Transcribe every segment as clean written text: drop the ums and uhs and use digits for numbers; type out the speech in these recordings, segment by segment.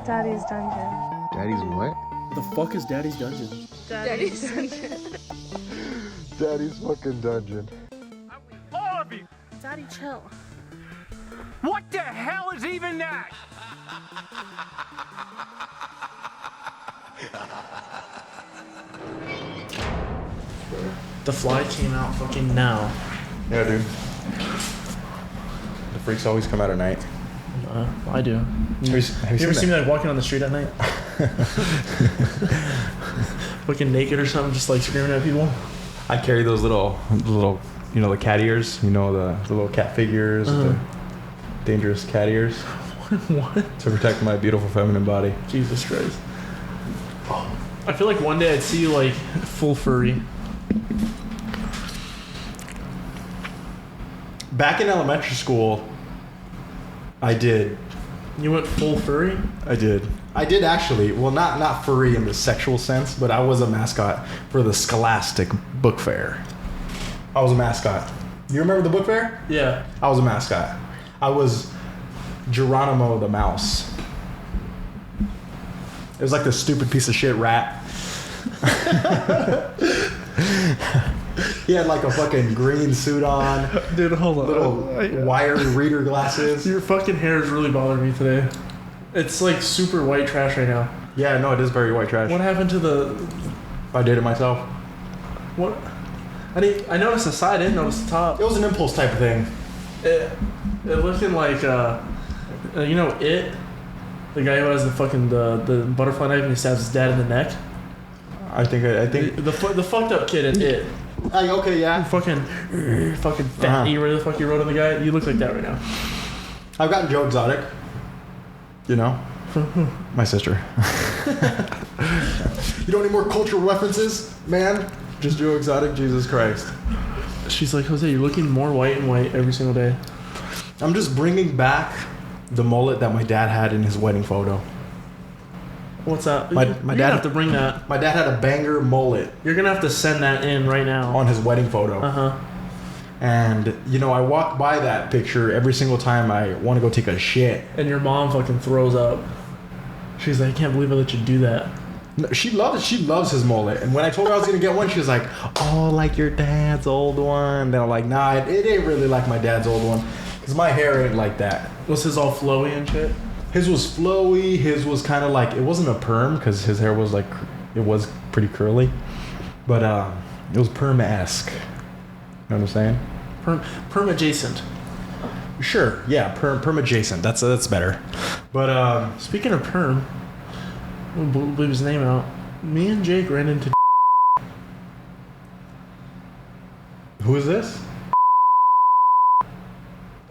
Daddy's Dungeon. Daddy's what? The fuck is Daddy's Dungeon? Daddy's Dungeon. Daddy's fucking dungeon. All of you! Daddy, chill. What the hell is even that? The Fly came out fucking now. Yeah, dude. The freaks always come out at night. I do. Have you ever seen me like walking on the street at night? Fucking naked or something, just like screaming at people? I carry those little, you know, the cat ears. You know, the little cat figures, the dangerous cat ears. What? To protect my beautiful feminine body. Jesus Christ. I feel like one day I'd see you like full furry. Back in elementary school, I did. You went full furry? I did actually. Well, not furry in the sexual sense, but I was a mascot for the Scholastic Book Fair. I was a mascot. You remember the book fair? Yeah. I was a mascot. I was Geronimo the mouse. It was like this stupid piece of shit rat. He had like a fucking green suit on. Dude, hold on. Little wire reader glasses. Your fucking hair is really bothering me today. It's like super white trash right now. Yeah, no, it is very white trash. What happened to the... I did it myself. What? I noticed the side, I didn't notice the top. It was an impulse type of thing. It looking like, you know It? The guy who has the butterfly knife and he stabs his dad in the neck? I think The fucked up kid in It. Okay, yeah. Fucking fatty, whatever the fuck you wrote on the guy. You look like that right now. I've gotten Joe Exotic. You know? My sister. You don't need more cultural references, man? Just Joe Exotic, Jesus Christ. She's like, Jose, you're looking more white and white every single day. I'm just bringing back the mullet that my dad had in his wedding photo. What's that? My You're dad gonna have to bring that. My dad had a banger mullet You're gonna have to send that in right now. on his wedding photo. Uh-huh. And, you know, I walk by that picture every single time I want to go take a shit. And your mom fucking throws up. She's like, I can't believe I let you do that. No, she loves his mullet. And when I told her I was going to get one, she was like, oh, like your dad's old one. And I'm like, nah, it ain't really like my dad's old one. Because my hair ain't like that. Was his all flowy and shit? His was flowy. His was kind of like, it wasn't a perm because his hair was like, it was pretty curly. But it was perm-esque. You know what I'm saying? Perm adjacent. Sure, yeah, perm adjacent. That's better. But Speaking of perm, I'm gonna bleep his name out. Me and Jake ran into. who is this?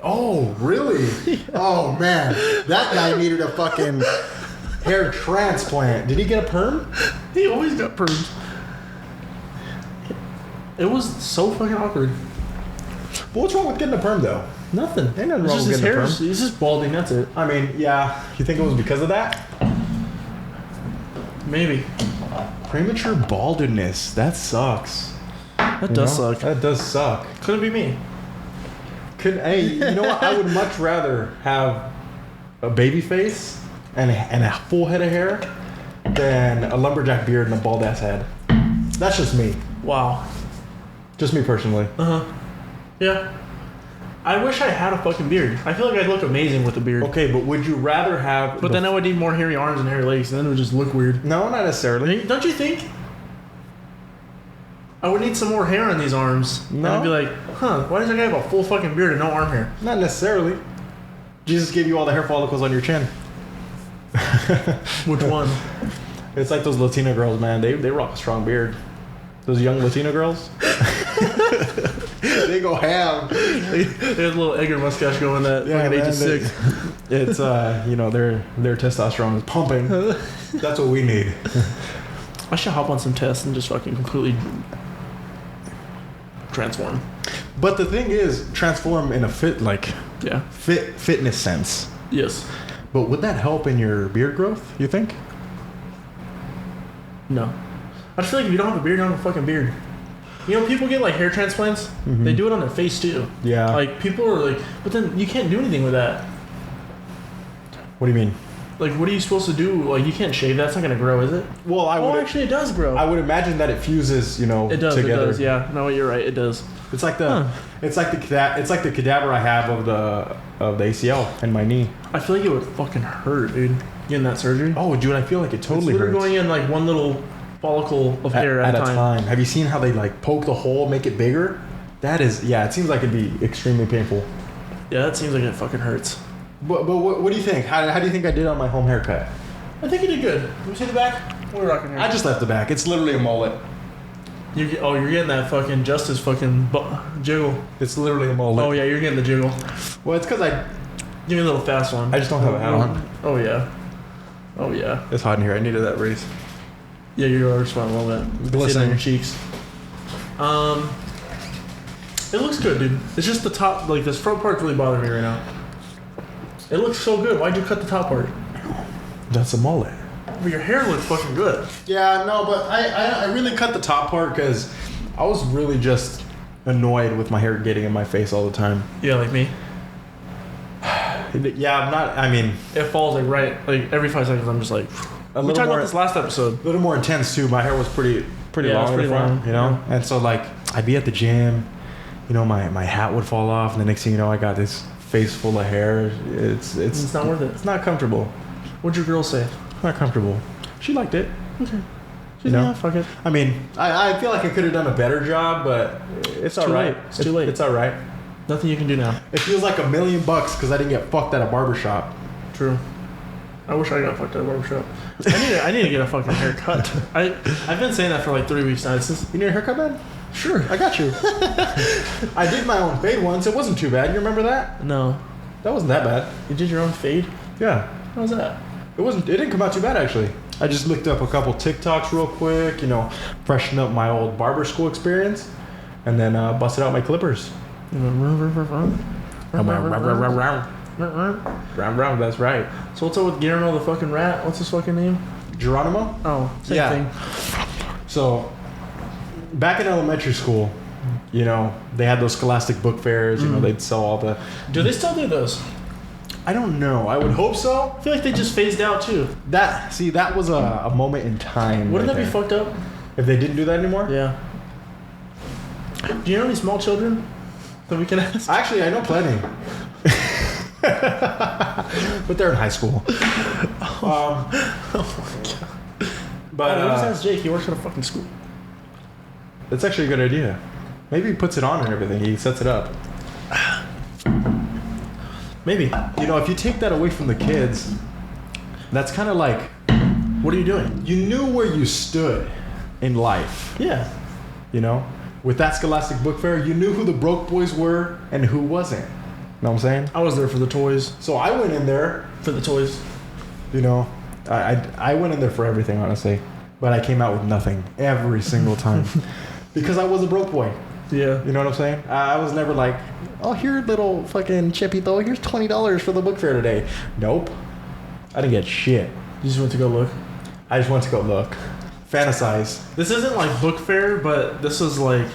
Oh, really? Yeah. Oh man, that guy needed a fucking hair transplant. Did he get a perm? He always got perms. It was so fucking awkward. But what's wrong with getting a perm though? Nothing. Ain't nothing It's wrong just with his getting a hair. perm. He's just balding. That's it. I mean, yeah. You think it was because of that? Maybe. Premature baldness. That sucks. That does suck. That does suck. Couldn't be me. Hey, you know what? I would much rather have a baby face and a full head of hair than a lumberjack beard and a bald ass head. That's just me. Wow. Just me personally. Yeah. I wish I had a fucking beard. I feel like I'd look amazing with a beard. Okay, but would you rather have... But then I would need more hairy arms and hairy legs, and then it would just look weird. No, not necessarily. Don't you think? I would need some more hair on these arms. No. And I'd be like, why does that guy have a full fucking beard and no arm hair? Not necessarily. Jesus gave you all the hair follicles on your chin. Which one? It's like those Latina girls, man. They rock a strong beard. Those young Latina girls. They go ham. They had a little Edgar mustache going at fucking age of 6. It's you know, their testosterone is pumping. That's what we need. I should hop on some tests and just fucking completely transform. But the thing is, transform in a fitness sense. Yes. But would that help in your beard growth, you think? No. I just feel like if you don't have a beard, you don't have a fucking beard. You know, people get like hair transplants. Mm-hmm. They do it on their face too. Yeah. Like people are like, but then you can't do anything with that. What do you mean? Like, what are you supposed to do? Like, you can't shave. That's not gonna grow, is it? Well, I Oh, would actually, it does grow. I would imagine that it fuses, it does. together. It does. Yeah. No, you're right. It does. It's like the the cadaver I have of the ACL in my knee. I feel like it would fucking hurt, dude. Getting that surgery. Oh, dude, I feel like it totally it's literally hurts. going in like one little follicle of hair at a time. Have you seen how they like poke the hole, make it bigger? That is, yeah. It seems like it'd be extremely painful. Yeah, that seems like it fucking hurts. But what do you think? How do you think I did on my home haircut? I think you did good. Let me see the back. What are we rocking here? I just left the back. It's literally a mullet. You're getting that fucking justice fucking jiggle. It's literally a mullet. Oh yeah, you're getting the jiggle. Well, it's because Give me a little fast one. I just don't have a hat on. Oh yeah. Oh yeah. It's hot in here. I needed that raise. Yeah, you are smiling a little bit. Glistening. On your cheeks. It looks good, dude. It's just the top, like this front part's really bothering me right now. It looks so good. Why'd you cut the top part? That's a mullet. But your hair looks fucking good. Yeah, no, but I really cut the top part because I was really just annoyed with my hair getting in my face all the time. Yeah, like me. Yeah, I'm not. I mean, It falls like right, like every 5 seconds. I'm just like. a We little talked more, about this last episode. a little more intense too. My hair was pretty Yeah, long it's in pretty the front, long, you know. yeah. And so like I'd be at the gym, my hat would fall off, and the next thing you know, I got this face full of hair. It's not worth it. It's not comfortable. What'd your girl say? Not comfortable. She liked it. Okay. You know? Yeah, fuck it. I mean, I feel like I could have done a better job, but it's all too right. late. It's too late. It's all right. Nothing you can do now. It feels like $1 million because I didn't get fucked at a barbershop. True. I wish I got fucked at a barbershop. I need to get a fucking haircut. I've been saying that for like 3 weeks now. It's just, You need a haircut, man? sure. I got you. I did my own fade once. It wasn't too bad. You remember that? No. That wasn't that bad. You did your own fade? Yeah. How's that? It didn't come out too bad actually. I just looked up a couple TikToks real quick, freshen up my old barber school experience, and then busted out my clippers. Round, that's right. So what's up with Guillermo the fucking rat? What's his fucking name? Geronimo? Oh, same Yeah. thing. So, back in elementary school, they had those scholastic book fairs, they'd sell all the... Do they still do those? I don't know. I would hope so. I feel like they just phased out too. That was a moment in time. Wouldn't right that be there. fucked up? If they didn't do that anymore? Yeah. Do you know any small children that we can ask? Actually, I know plenty. But they're in high school. Oh my god. But We'll just ask Jake. He works at a fucking school. it's actually a good idea. Maybe he puts it on and everything. He sets it up. Maybe. If you take that away from the kids, that's kind of like What are you doing? you knew where you stood in life. Yeah. With that scholastic book fair, you knew who the broke boys were and who wasn't. Know what I'm saying? I was there for the toys. So I went in there, For the toys. I went in there for everything, honestly. But I came out with nothing every single time. Because I was a broke boy. Yeah. You know what I'm saying? I was never like, oh, here, little fucking Chippito, here's $20 for the book fair today. Nope. I didn't get shit. You just went to go look. I just went to go look. Fantasize. This isn't like book fair, but this is like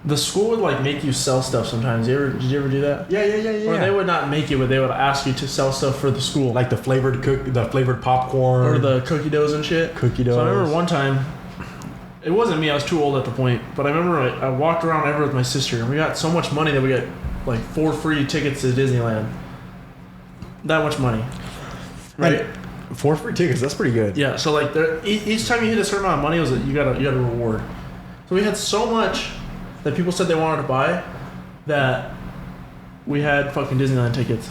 the school would like make you sell stuff sometimes. Did you ever do that? Yeah. Or they would not make you, but they would ask you to sell stuff for the school, Like the flavored popcorn. or the cookie doughs and shit. Cookie So I remember doughs. one time, it wasn't me. I was too old at the point. But I remember I walked around ever with my sister, and we got so much money that we got like 4 free tickets to Disneyland. That much money, right? And 4 free tickets, that's pretty good. Yeah, so like each time you hit a certain amount of money, you got a reward. So we had so much that people said they wanted to buy that we had fucking Disneyland tickets.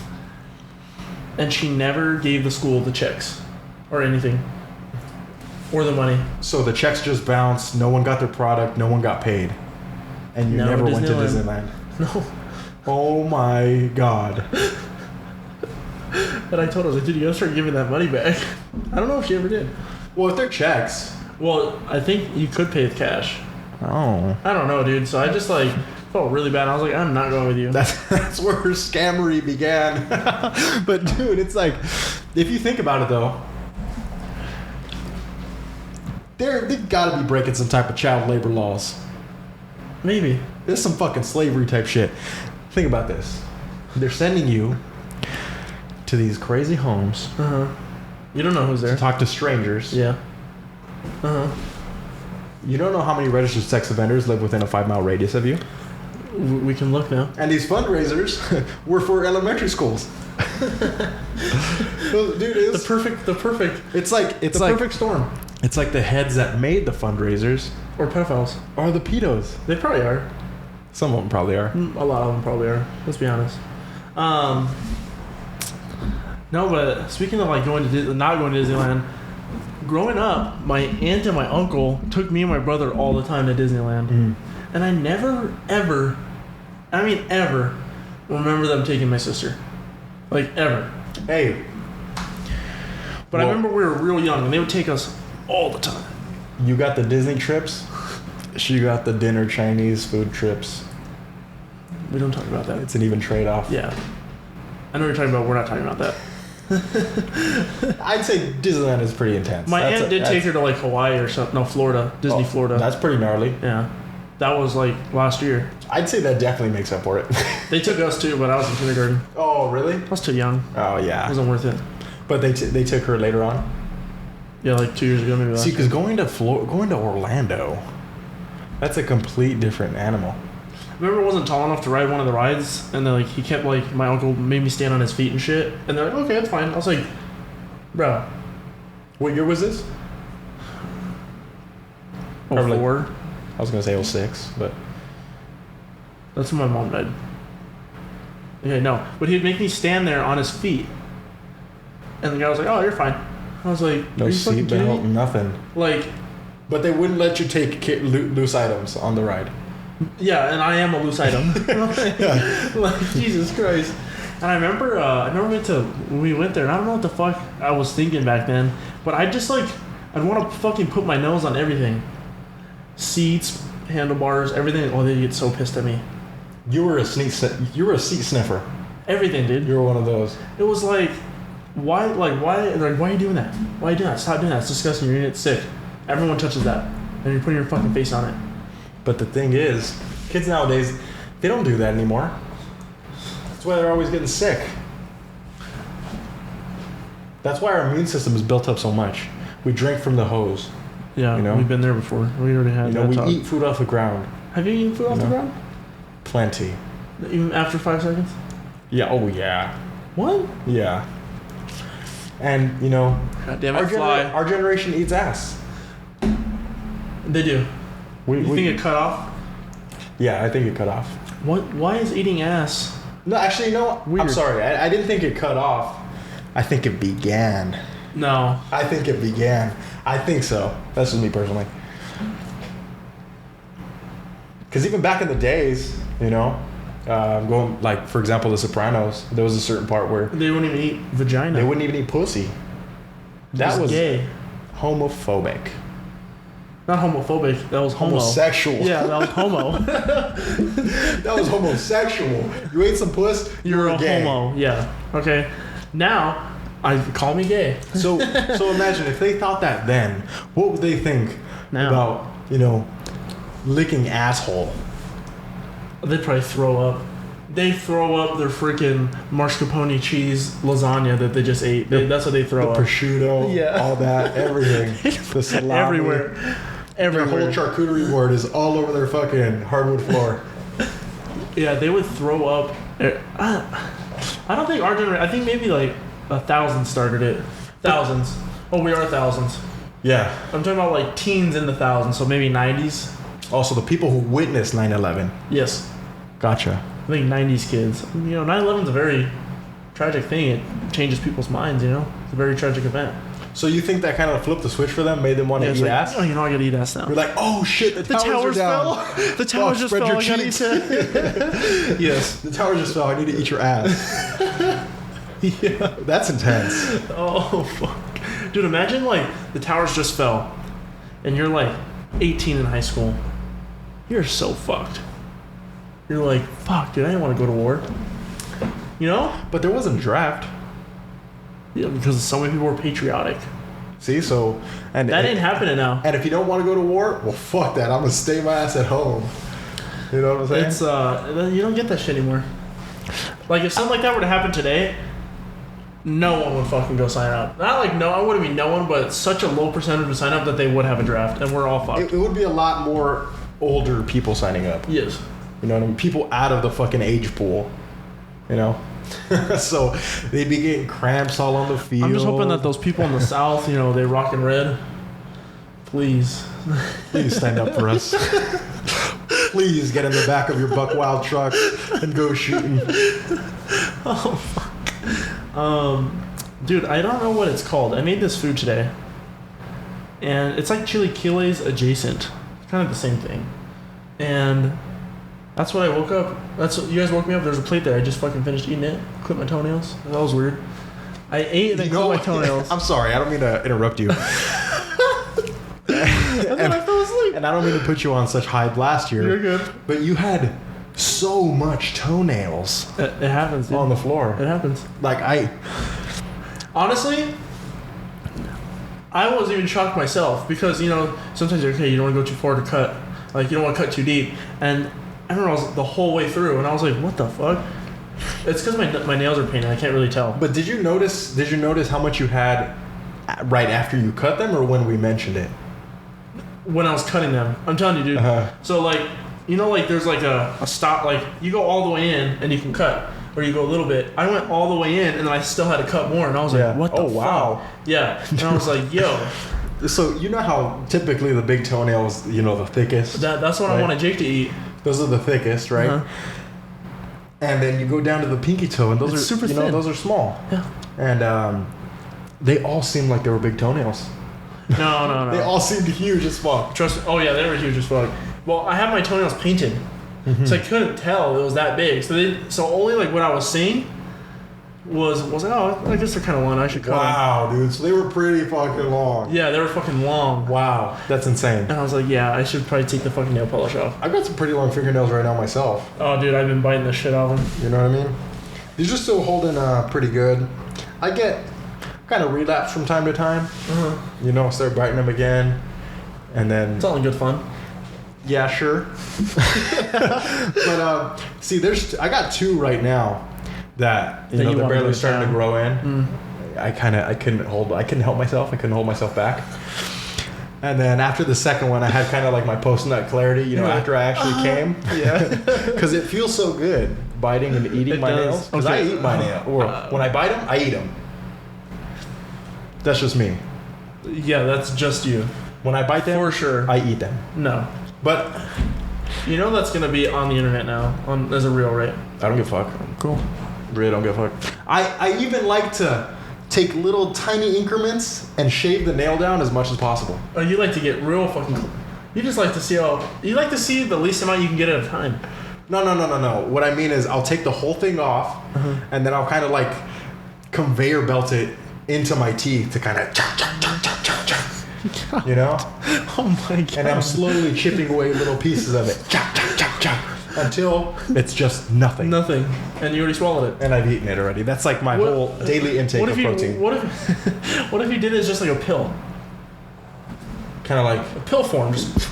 And she never gave the school the checks or anything or the money. So the checks just bounced, no one got their product, no one got paid. And you No, never went to Disneyland. Disneyland. No. Oh my god. But I told her, I was like, dude, you gotta start giving that money back. I don't know if she ever did. Well, if they're checks. Well, I think you could pay with cash. Oh. I don't know, dude. So I just like felt really bad. I was like, I'm not going with you. That's where her scammery began. But dude, it's like, if you think about it though, they've got to be breaking some type of child labor laws. Maybe. There's some fucking slavery type shit. Think about this. They're sending you to these crazy homes Uh-huh. You don't know who's there. Talk to strangers. Yeah. Uh-huh. You don't know how many registered sex offenders live within a 5-mile radius of you. We can look now. And these fundraisers were for elementary schools. Dude, it's The perfect. It's like Perfect storm. It's like the heads that made the fundraisers Or pedophiles. are the pedos. They probably are. Some of them probably are. A lot of them probably are. Let's be honest. No, but speaking of like not going to Disneyland, growing up, my aunt and my uncle took me and my brother all the time to Disneyland, and I never ever remember them taking my sister, like ever. Hey, But I remember we were real young, and they would take us all the time. you got the Disney trips. She got the dinner Chinese food trips. We don't talk about that. It's an even trade-off. Yeah, I know what you're talking about. We're not talking about that. I'd say Disneyland is pretty intense. My aunt did take her to like Hawaii or something. No, Florida, Disney, Florida. That's pretty gnarly. Yeah, that was like last year. I'd say that definitely makes up for it. They took us too, but I was in kindergarten. Oh, really? I was too young. Oh, It yeah. wasn't worth it. But they took her later on. Yeah, like 2 years ago, maybe. See, because going to Orlando, that's a complete different animal. Remember, I wasn't tall enough to ride one of the rides, and then like he kept like my uncle made me stand on his feet and shit, and they're like, okay, that's fine. I was like, bro, What year was this? oh, Probably- 4. I was gonna say 06, but That's when my mom died. Okay, no, but he'd make me stand there on his feet, and the guy was like, oh, you're fine. I was like, no are you fucking kidding seatbelt, me? nothing. Like, But they wouldn't let you take loose items on the ride. yeah, and I am a loose item. Like, Jesus Christ. And I remember when we went there, and I don't know what the fuck I was thinking back then, but I'd want to fucking put my nose on everything. Seats, handlebars, everything. Oh, they'd get so pissed at me. You were a seat sniffer. Everything, dude. You were one of those. It was like, why are you doing that? Why are you doing that? Stop doing that. It's disgusting. You're gonna get sick. Everyone touches that, and you're putting your fucking face on it. But the thing is, kids nowadays, they don't do that anymore. That's why they're always getting sick. That's why our immune system is built up so much. We drink from the hose. Yeah, You know? we've been there before. We already had that We talk. eat food off the ground. Have you eaten food off the know? ground? Plenty. Even after 5 seconds? Yeah. Oh yeah. What? Yeah. And God damn it, our generation eats ass. They do. We You think it cut off? Yeah, I think it cut off. What? Why is eating ass? No, actually, no. I'm Weird. sorry. I didn't think it cut off. I think it began. No. I think it began. I think so. That's just me personally. Because even back in the days, going like for example, The Sopranos, there was a certain part where They wouldn't even eat vagina. they wouldn't even eat pussy. That was gay. homophobic. Not homophobic. That was homo. Homosexual. Yeah, that was homo. That was homosexual. You ate some puss, You're a gay. homo. Yeah. Okay. Now, call me gay. So imagine if they thought that then, what would they think Now. about, licking asshole? They'd probably throw up. They throw up their freaking mascarpone cheese lasagna that they just ate. That's what they throw The up. prosciutto, Yeah. all that, everything. The salami. Everywhere. Their whole Everywhere. charcuterie board is all over their fucking hardwood floor. Yeah, they would throw up. I don't think our generation. I think maybe like 1,000 started it. Thousands. Oh, we are thousands. Yeah. I'm talking about like teens in the thousands, so maybe 90s. Also, the people who witnessed 9/11. Yes, Gotcha. I think 90s kids. 9/11 is a very tragic thing. It changes people's minds. It's a very tragic event. So you think that kind of flipped the switch for them, made them want to Yeah, it's eat like, ass? oh, I gotta eat ass now. You're like, oh shit, the towers are down. fell. The towers just spread fell. your I gotta eat cheeks. it. Yes. The towers just fell. I need to eat your ass. Yeah. That's intense. Oh fuck, dude! Imagine like the towers just fell, and you're like 18 in high school. You're so fucked. You're like, fuck, dude. I didn't want to go to war. But there wasn't a draft. Yeah, because so many people were patriotic. See, so and That ain't happening now. And if you don't want to go to war, well, fuck that. I'm gonna stay my ass at home. You know what I'm saying? It's you don't get that shit anymore. Like if something like that were to happen today, no one would fucking go sign up. Not like no, I wouldn't be no one, but such a low percentage would sign up that they would have a draft, and we're all fucked. It would be a lot more older people signing up. Yes. You know what I mean? People out of the fucking age pool. You know? So they'd be getting cramps all on the field. I'm just hoping that those people in the South, you know, they rockin' red. Please. Please stand up for us. Please get in the back of your Buck Wild truck and go shooting. Oh, fuck. Dude, I don't know what it's called. I made this food today. And it's like chilaquiles adjacent. It's kind of the same thing. And that's what I woke up. That's what, you guys woke me up. There's a plate there. I just fucking finished eating it. Clipped my toenails. That was weird. I ate and then clipped my toenails. I'm sorry. I don't mean to interrupt you. And then I fell asleep. And I don't mean to put you on such high blast here. You're good. But you had so much toenails It happens, dude. on the floor. It happens. Like Honestly, I wasn't even shocked myself because, you know, sometimes you're okay, you don't want to go too far to cut. Like, you don't want to cut too deep. And I remember I was the whole way through, and I was like, what the fuck? It's because my nails are painted. I can't really tell. But did you notice how much you had right after you cut them, or when we mentioned it? When I was cutting them, I'm telling you, dude. Uh-huh. So, like, you know, like, there's like a stop, like, you go all the way in and you can cut, or you go a little bit. I went all the way in, and then I still had to cut more, and I was Yeah. like, what the Oh, fuck? wow. Yeah. And I was like, yo, So you know how typically the big toenails, you know, the thickest. that's what I Right. wanted Jake to eat. Those are the thickest, right? Uh-huh. And then you go down to the pinky toe, and those It's are super you know thin. those are small. Yeah. And they all seemed like they were big toenails. No. They all seemed huge as fuck. Trust me. Oh, yeah, they were huge as fuck. Well, I had my toenails painted, so I couldn't tell it was that big. So only, like, what I was seeing was like, oh, I guess they're kind of long. I should cut them. Wow, dude. So they were pretty fucking long. Yeah, they were fucking long. Wow, that's insane. And I was like, yeah, I should probably take the fucking nail polish off. I've got some pretty long fingernails right now myself. Oh, dude, I've been biting the shit out of them. You know what I mean? These are still holding pretty good. I get kind of relapse from time to time. Uh-huh. You know, start biting them again, and then It's all in good fun. yeah, sure. But see, I got two right now that That you they're wanna barely lose starting to down. grow in. I couldn't help myself. I couldn't hold myself back. And then after the second one, I had kind of like my post-nut clarity, you know, Yeah. after I actually came. Yeah. Because it feels so good biting and eating It my does. nails. Because Okay. I eat my nail. Or when I bite them, I eat them. That's just me. Yeah, that's just you. When I bite them, For sure. I eat them. No. But You know that's going to be on the internet now, as a reel, right? I don't give a fuck. Cool. Really don't give a fuck. I even like to take little tiny increments and shave the nail down as much as possible. Oh, you like to get real fucking... You just like to see You like to see the least amount you can get at a time. No. What I mean is I'll take the whole thing off and then I'll kind of like conveyor belt it into my teeth to kind of chop, chop, chop, chop, chop, chop. You know? Oh my god. And I'm slowly chipping away little pieces of it. Chop, chop, chop, chop. Until it's just nothing. Nothing. And you already swallowed it. And I've eaten it already. That's like my whole daily intake of protein. What if what if you did it as just like a pill? Kind of like, A pill form. Just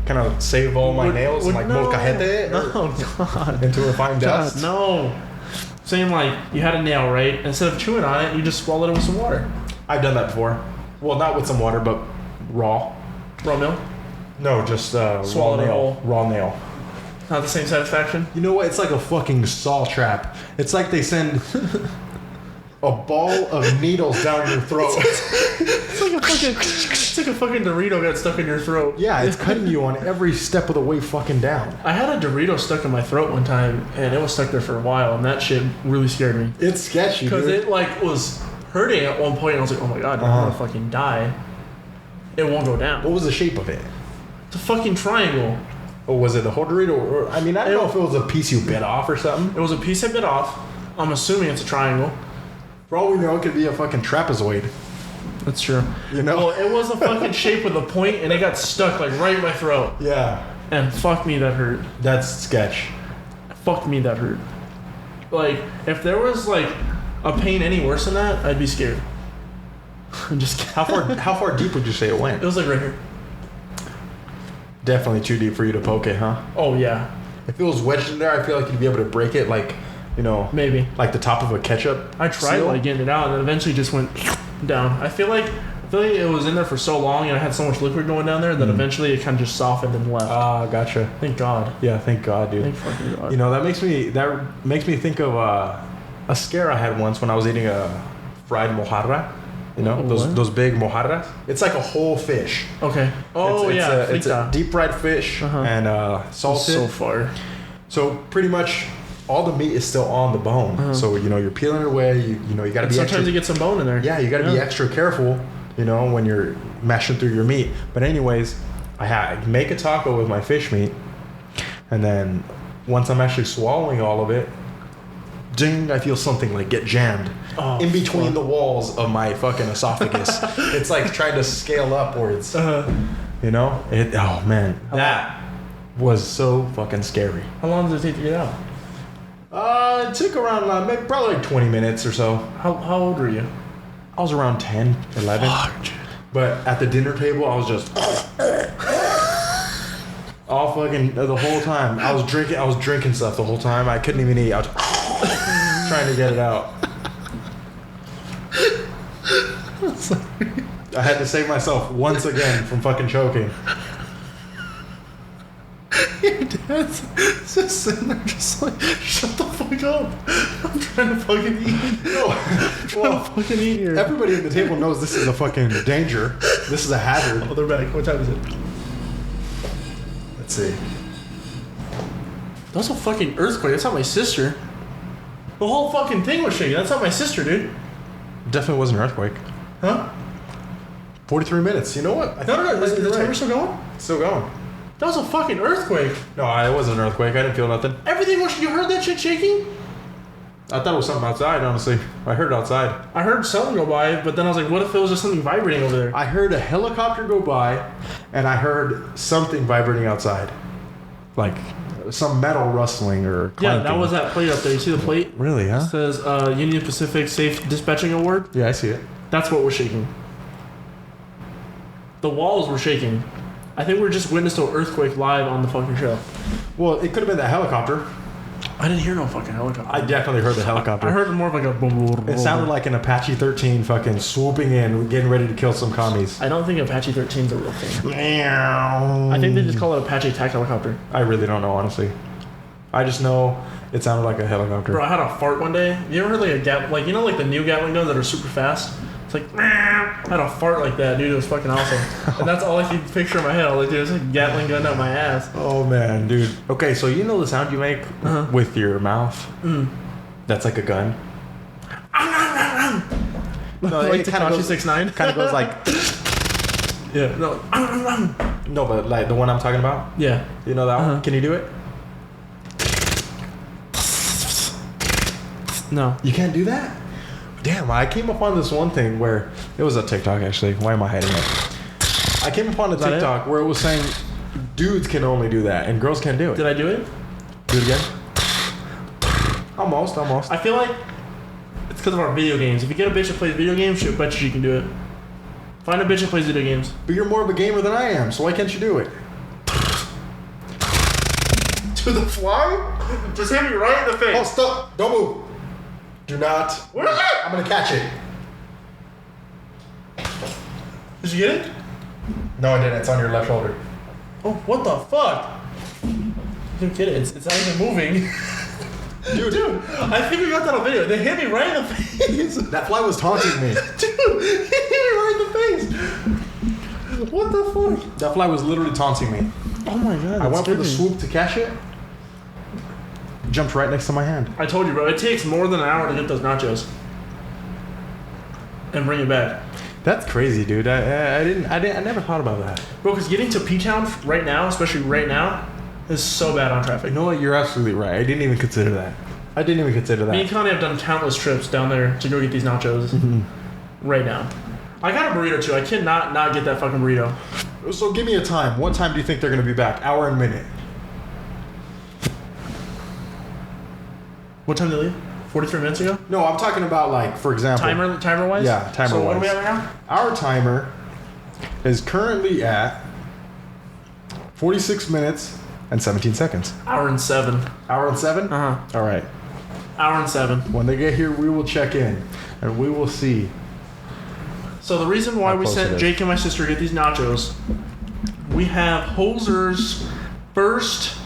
kind of save all my nails and like molcajete No, God. into refined dust. God, no. Saying like you had a nail, right? Instead of chewing on it, you just swallowed it with some water. I've done that before. Well, not with some water, but raw. Raw milk. No, just Swallowed it raw nail. whole. Raw nail. Not the same satisfaction. You know what? It's like a fucking saw trap. It's like they send a ball of needles down your throat. It's like a fucking Dorito got stuck in your throat. Yeah, it's cutting you on every step of the way fucking down. I had a Dorito stuck in my throat one time, and it was stuck there for a while, and that shit really scared me. It's sketchy, Because dude. it like was hurting at one point, and I was like, oh my god, I'm gonna fucking die. It won't go down. What was the shape of it? It's a fucking triangle. Or was it a whole Dorito? Or, I mean, I don't know if it was a piece you bit off or something. It was a piece I bit off. I'm assuming it's a triangle. For all we know, it could be a fucking trapezoid. That's true. You know? Well, it was a fucking shape with a point, and it got stuck like right in my throat. Yeah. And fuck me, that hurt. That's sketch. Fuck me, that hurt. Like, if there was like a pain any worse than that, I'd be scared. I'm just kidding. How far deep would you say it went? It was like right here. Definitely too deep for you to poke it, huh? Oh yeah. If it was wedged in there, I feel like you'd be able to break it like You know, Maybe. like the top of a ketchup. I tried seal. like getting it out, and then eventually just went down. I feel like it was in there for so long, and I had so much liquid going down there that eventually it kind of just softened and left. Ah, gotcha. Thank God. Yeah, thank God, dude. Thank fucking God. You know, that makes me think of a scare I had once when I was eating a fried mojarra. You know, What? those big mojarras. It's like a whole fish. Okay. Oh yeah, it's a frita. deep fried fish and salted. So far. So pretty much all the meat is still on the bone. So you know you're peeling it away. You know you got to be Sometimes extra. you get some bone in there. Yeah, you got to be extra careful. You know when you're mashing through your meat. But anyways, I make a taco with my fish meat, and then once I'm actually swallowing all of it, ding! I feel something like get jammed in between the walls of my fucking esophagus. It's like trying to scale upwards. You know? Oh man, that was so fucking scary. How long does it take to get out? It took around maybe probably like 20 minutes or so. How old were you? I was around 10, 11. But at the dinner table, I was just all fucking the whole time. I was drinking stuff the whole time. I couldn't even eat. I was trying to get it out. I had to save myself once again from fucking choking. Your dad's just sitting there just like, shut the fuck up. I'm trying to fucking eat. No. Well, Fucking eat here. everybody at the table knows this is a fucking danger. This is a hazard. Oh, they're back. What time is it? Let's see. That was a fucking earthquake. That's not my sister. The whole fucking thing was shaking. That's not my sister, dude. Definitely was an earthquake. Huh? 43 minutes. You know what? I No. Is think the you're timer right. still going? Still going. That was a fucking earthquake. No, it wasn't an earthquake. I didn't feel nothing. Everything was. You heard that shit shaking? I thought it was something outside, honestly. I heard it outside. I heard something go by, but then I was like, what if it was just something vibrating over there? I heard a helicopter go by, and I heard something vibrating outside. Like some metal rustling or Yeah, clanking. that was that plate up there. You see the plate? Really, huh? It says Union Pacific Safe Dispatching Award. Yeah, I see it. That's what was shaking. The walls were shaking. I think we just witnessed an earthquake live on the fucking show. Well, it could have been that helicopter. I didn't hear no fucking helicopter. I definitely heard the helicopter. I heard more of like a boom, boom, boom. It sounded like an Apache 13 fucking swooping in, getting ready to kill some commies. I don't think Apache 13 is a real thing. Meow. I think they just call it Apache attack helicopter. I really don't know, honestly. I just know it sounded like a helicopter. Bro, I had a fart one day. You ever heard like a like you know like the new Gatling guns that are super fast? It's like I had a fart like that, dude. It was fucking awesome. And that's all I could picture in my head. I was like, dude, it's like Gatling gun out my ass. Oh man, dude. Okay, so you know the sound you make with your mouth? That's like a gun. No, Like it kind of Tekashi goes, 6ix9ine. kind of goes like. Yeah. No. No, but like the one I'm talking about. Yeah. You know that one? Can you do it? No. You can't do that? Damn, I came upon this one thing where it was a TikTok actually. Why am I hiding it? I came upon a that it? TikTok where it was saying dudes can only do that and girls can't do it. Did I do it? Do it again? Almost. I feel like it's because of our video games. If you get a bitch that plays video games, she'll bet you can do it. Find a bitch that plays video games. But you're more of a gamer than I am, so why can't you do it? To the fly? Just hit me right in the face. Oh, stop! Don't move. Do not. What is it? I'm gonna catch it. Did you get it? No, I didn't. It's on your left shoulder. Oh, what the fuck? You don't get it. It's not even moving. Dude, I think we got that on video. They hit me right in the face. That fly was taunting me. Dude, he hit me right in the face. What the fuck? That fly was literally taunting me. Oh my god. I went for the swoop. swoop to catch it. Jumped right next to my hand. I told you, bro. It takes more than an hour to get those nachos and bring it back, That's crazy, dude. I never thought about that. bro. Because getting to P-Town right now, especially right now, is so bad on traffic. You know what? You're absolutely right. I didn't even consider that. Me and Connie have done countless trips down there to go get these nachos. Right now, I got a burrito too. I cannot not get that fucking burrito. So give me a time. What time do you think they're gonna be back? Hour and minute. What time did they leave? 43 minutes ago. No, I'm talking about like, for example. Timer wise. Yeah, timer So what are we wise. at right now? Our timer is currently at 46 minutes and 17 seconds. Hour and 7. Hour and 7? Uh huh. All right. Hour and 7. When they get here, we will check in and we will see. So the reason why How we close sent it is. Jake and my sister to get these nachos, we have Hoser's first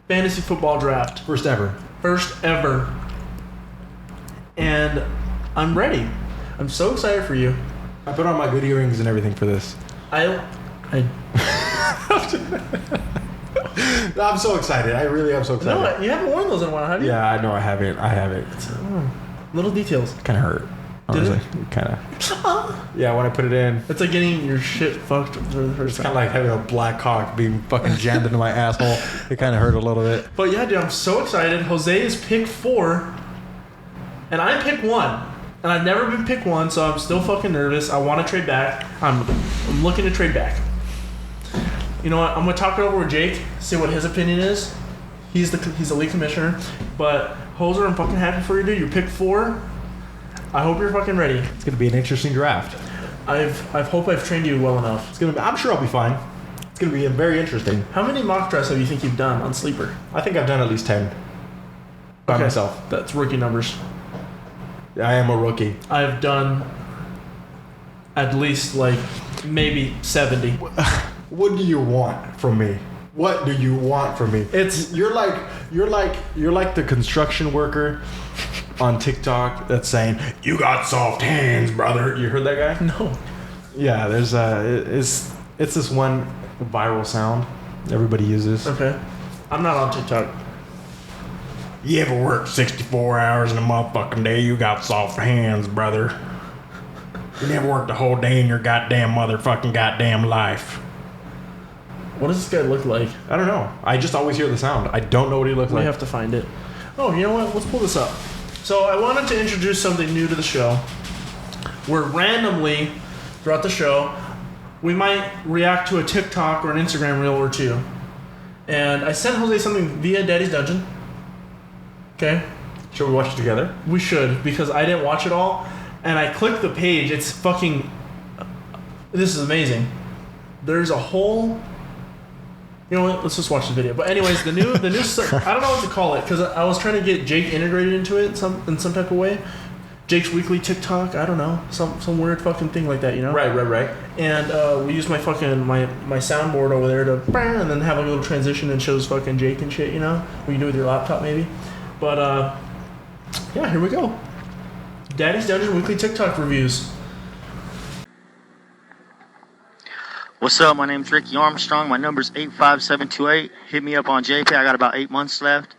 fantasy football draft. First ever. First ever. And I'm ready. I'm so excited for you. I put on my good earrings and everything for this. I I'm so excited. I really am so excited. no, you haven't worn those in a while, have you? Yeah, I know I haven't. I haven't. Little details. Kind of hurt. Did it? Honestly. Kind of. Yeah, when I put it in. It's like getting your shit fucked for the first It's kind time. of like having a black cock being fucking jammed into my asshole. It kind of hurt a little bit. But yeah, dude, I'm so excited. Jose is pick 4, and I pick 1. And I've never been pick 1, so I'm still fucking nervous. I want to trade back. I'm looking to trade back. You know what? I'm gonna talk it over with Jake, see what his opinion is. He's the league commissioner. But Hoser, I'm fucking happy for you, dude. You pick 4. I hope you're fucking ready. It's gonna be an interesting draft. I hope I've trained you well enough. It's gonna. I'm sure I'll be fine. It's gonna be very interesting. How many mock drafts have you think you've done on Sleeper? I think I've done at least 10 by Okay. myself. That's rookie numbers. I am a rookie. I've done at least like maybe 70. What do you want from me? What do you want from me? It's- you're like the construction worker on TikTok that's saying, "You got soft hands, brother." You heard that guy? No. Yeah, there's it's this one viral sound everybody uses. Okay. I'm not on TikTok. You ever work 64 hours in a motherfucking day? You got soft hands, brother. You never worked a whole day in your goddamn motherfucking goddamn life. What does this guy look like? I don't know. I just always hear the sound. I don't know what he looks We like. have to find it. Oh, you know what? Let's pull this up. So I wanted to introduce something new to the show. Where randomly, throughout the show, we might react to a TikTok or an Instagram reel or two. And I sent Jose something via Daddy's Dungeon. Okay? Should we watch it together? We should, because I didn't watch it all. And I clicked the page. It's fucking... This is amazing. There's a whole... You know what? Let's just watch the video. But anyways, the new I don't know what to call it, because I was trying to get Jake integrated into it in some type of way. Jake's weekly TikTok. I don't know, some weird fucking thing like that, you know? Right. And we use my fucking my soundboard over there to and then have a little transition and shows fucking Jake and shit, you know? We can do it with your laptop maybe. But yeah, here we go. Daddy's Dungeon weekly TikTok reviews. What's up? My name's Ricky Armstrong. My number's 85728. Hit me up on JPay. I got about 8 months left.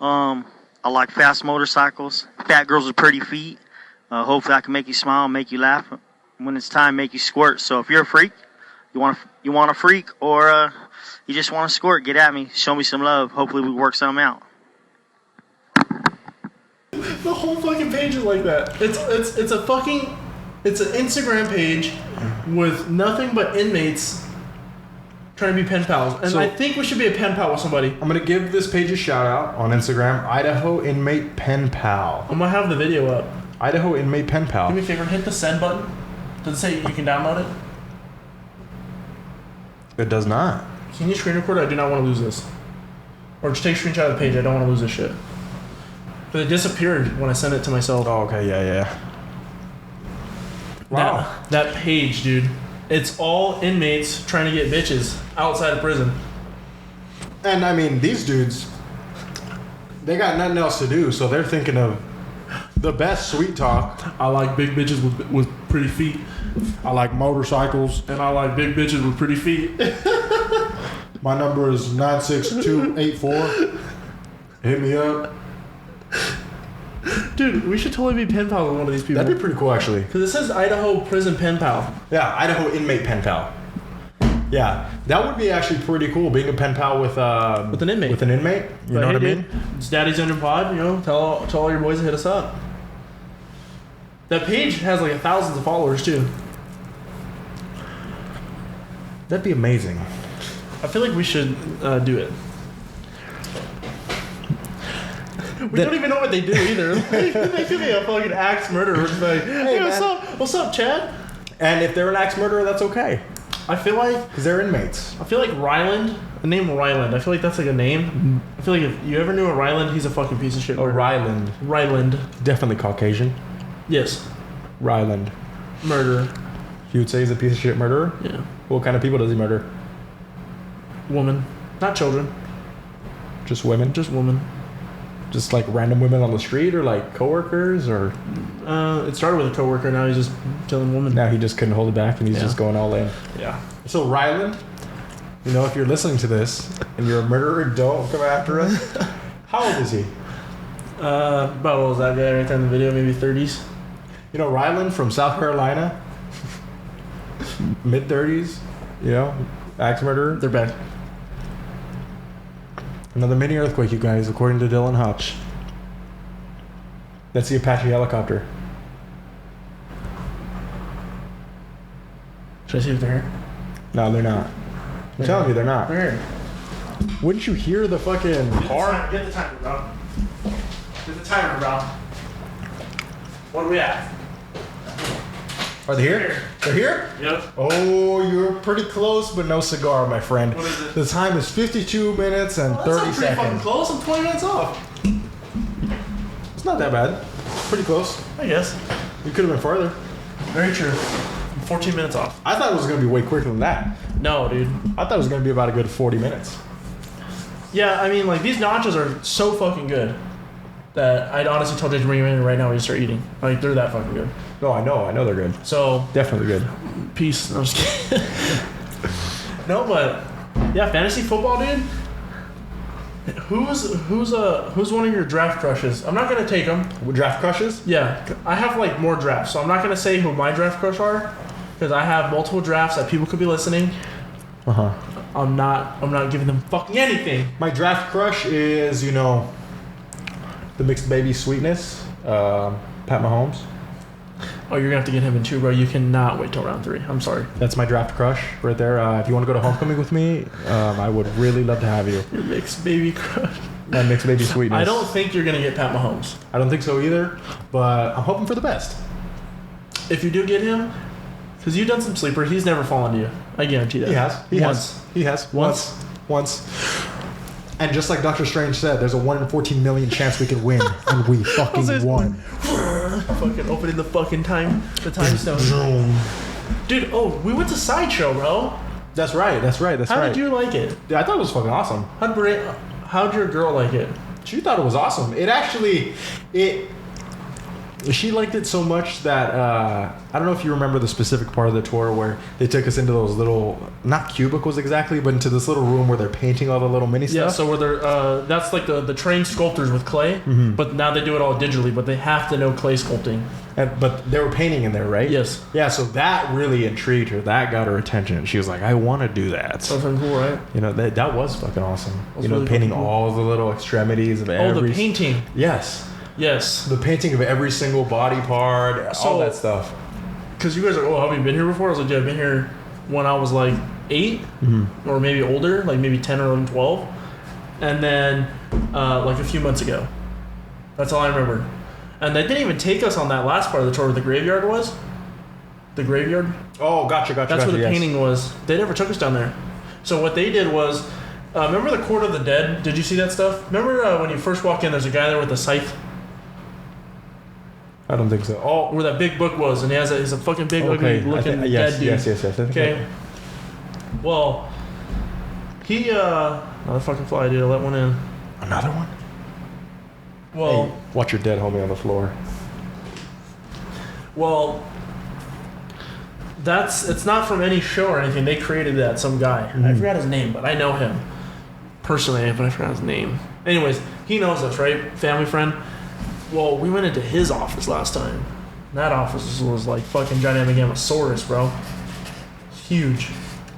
I like fast motorcycles. Fat girls with pretty feet. Hopefully I can make you smile, make you laugh. When it's time, make you squirt. So if you're a freak, you want a freak, or you just want to squirt, get at me. Show me some love. Hopefully we work something out. The whole fucking page is like that. It's an Instagram page with nothing but inmates trying to be pen pals. And So- I think we should be a pen pal with somebody. I'm gonna give this page a shout out on Instagram. Idaho Inmate Pen Pal. I'm gonna have the video up. Idaho Inmate Pen Do Pal. me a favor and hit the send button. Does it say you can download it? It does not. Can you screen record? I do not want to lose this. Or just take a screenshot of the page. I don't want to lose this shit. But it disappeared when I sent it to myself. Oh, okay, yeah. Wow. That page, dude. It's all inmates trying to get bitches outside of prison. And I mean, these dudes, they got nothing else to do, so they're thinking of the best sweet talk. I like big bitches with pretty feet. I like motorcycles. And I like big bitches with pretty feet. My number is 96284. Hit me up. Dude, we should totally be pen pal with one of these people. That'd be pretty cool, actually. Because it says Idaho Prison Pen Pal. Yeah, Idaho Inmate Pen Pal. Yeah, that would be actually pretty cool, being a pen pal with an inmate. With an inmate, you But know hey, what I dude, mean? It's Daddy's Dungeon Pod, you know, tell all your boys to hit us up. That page has like thousands of followers too. That'd be amazing. I feel like we should do it. We don't even know what they do either. They could be a fucking axe murderer. It's like, hey, man. what's up, Chad? And if they're an axe murderer, that's okay. I feel like inmates. Ryland, the name Ryland. I feel like that's like a name. I feel like if you ever knew a Ryland, he's a fucking piece of shit. Oh, Ryland. Ryland. Definitely Caucasian. Yes. Ryland. Murderer. You would say he's a piece of shit murderer? Yeah. What kind of people does he murder? Woman. Not children. Just women? Just woman. Just like random women on the street or like coworkers or? It started with a coworker. Now he's just killing women. Now he just couldn't hold it back and he's just going all in. Yeah. So Ryland, you know, if you're listening to this and you're a murderer, don't come after us. How old is he? About what was that guy right there in the video? Maybe 30s. You know, Ryland from South Carolina, mid 30s. You know, axe murderer. They're back. Another mini earthquake, you guys, according to Dylan Hupp. That's the Apache helicopter. Should I see if they're here? No, they're not. I'm telling you, they're not. They're here. Wouldn't you hear the fucking car? Get the timer, bro. Get the timer, bro. What are we at? Are they here? They're here? Yep. Oh, you're pretty close, but no cigar, my friend. What is it? The time is 52 minutes and 30 That's not pretty fucking seconds. close. I'm 20 minutes off. It's not that bad. Pretty close. I guess. You could have been farther. Very true. I'm 14 minutes off. I thought it was going to be way quicker than that. No, dude. I thought it was going to be about a good 40 minutes. Yeah, I mean, like, these nachos are so fucking good that I'd honestly told you to bring them in right now when you start eating. Like, they're that fucking good. No, I know they're good. So, Definitely good. peace. I'm just kidding. No, but yeah, fantasy football, dude. Who's one of your draft crushes? I'm not gonna take them. Draft crushes? Yeah, I have like more drafts, so I'm not gonna say who my draft crush are because I have multiple drafts that people could be listening. Uh-huh. I'm not giving them fucking anything. My draft crush is, you know, the mixed baby sweetness, Pat Mahomes. Oh, you're gonna have to get him in too, bro. You cannot wait till round 3. I'm sorry. That's my draft crush right there. If you want to go to homecoming with me, I would really love to have you. Your mixed baby crush. My mixed baby sweetness. I don't think you're gonna get Pat Mahomes. I don't think so either, but I'm hoping for the best. If you do get him, because you've done some sleepers, he's never fallen to you. I guarantee that. He has. He Once. has. He has. Once. And just like Doctor Strange said, there's a 1 in 14 million chance we could win, and we fucking won. Fucking opening the fucking time stone. Dude, we went to Sideshow, bro. That's right. How did you like it? Yeah, I thought it was fucking awesome. How'd your girl like it? She thought it was awesome. She liked it so much that I don't know if you remember the specific part of the tour where they took us into those little, not cubicles exactly, but into this little room where they're painting all the little mini Yeah, stuff. so where they're that's like the trained sculptors with clay, but now they do it all digitally, but they have to know clay sculpting. But they were painting in there, right? Yes. Yeah, so that really intrigued her. That got her attention. She was like, I want to do that. So fucking cool, right? You know, that was fucking awesome. Was You know, really painting fucking cool. all the little extremities of every... Oh, the painting. Yes. Yes. The painting of every single body part, So- all that stuff. Because you guys are, have you been here before? I was like, yeah, I've been here when I was like 8 or maybe older, like maybe 10 or 11, 12. And then like a few months ago. That's all I remember. And they didn't even take us on that last part of the tour where the graveyard was. The graveyard. Oh, gotcha. That's where the painting was. They never took us down there. So what they did was, remember the Court of the Dead? Did you see that stuff? Remember when you first walk in, there's a guy there with a scythe? I don't think so. Oh, Where that big book was, and he's a fucking big ugly looking yes, dead dude. yes. I think Okay. Well, he another fucking fly, dude. I let one in. Another one? Well, Hey, watch your dead homie on the floor. well, it's not from any show or anything. They created that, some guy. I forgot his name, but I know him personally, but I forgot his name. Anyways, he knows us, right? Family friend. Well, we went into his office last time. That office was like fucking gigantic Gamasaurus, bro. Huge.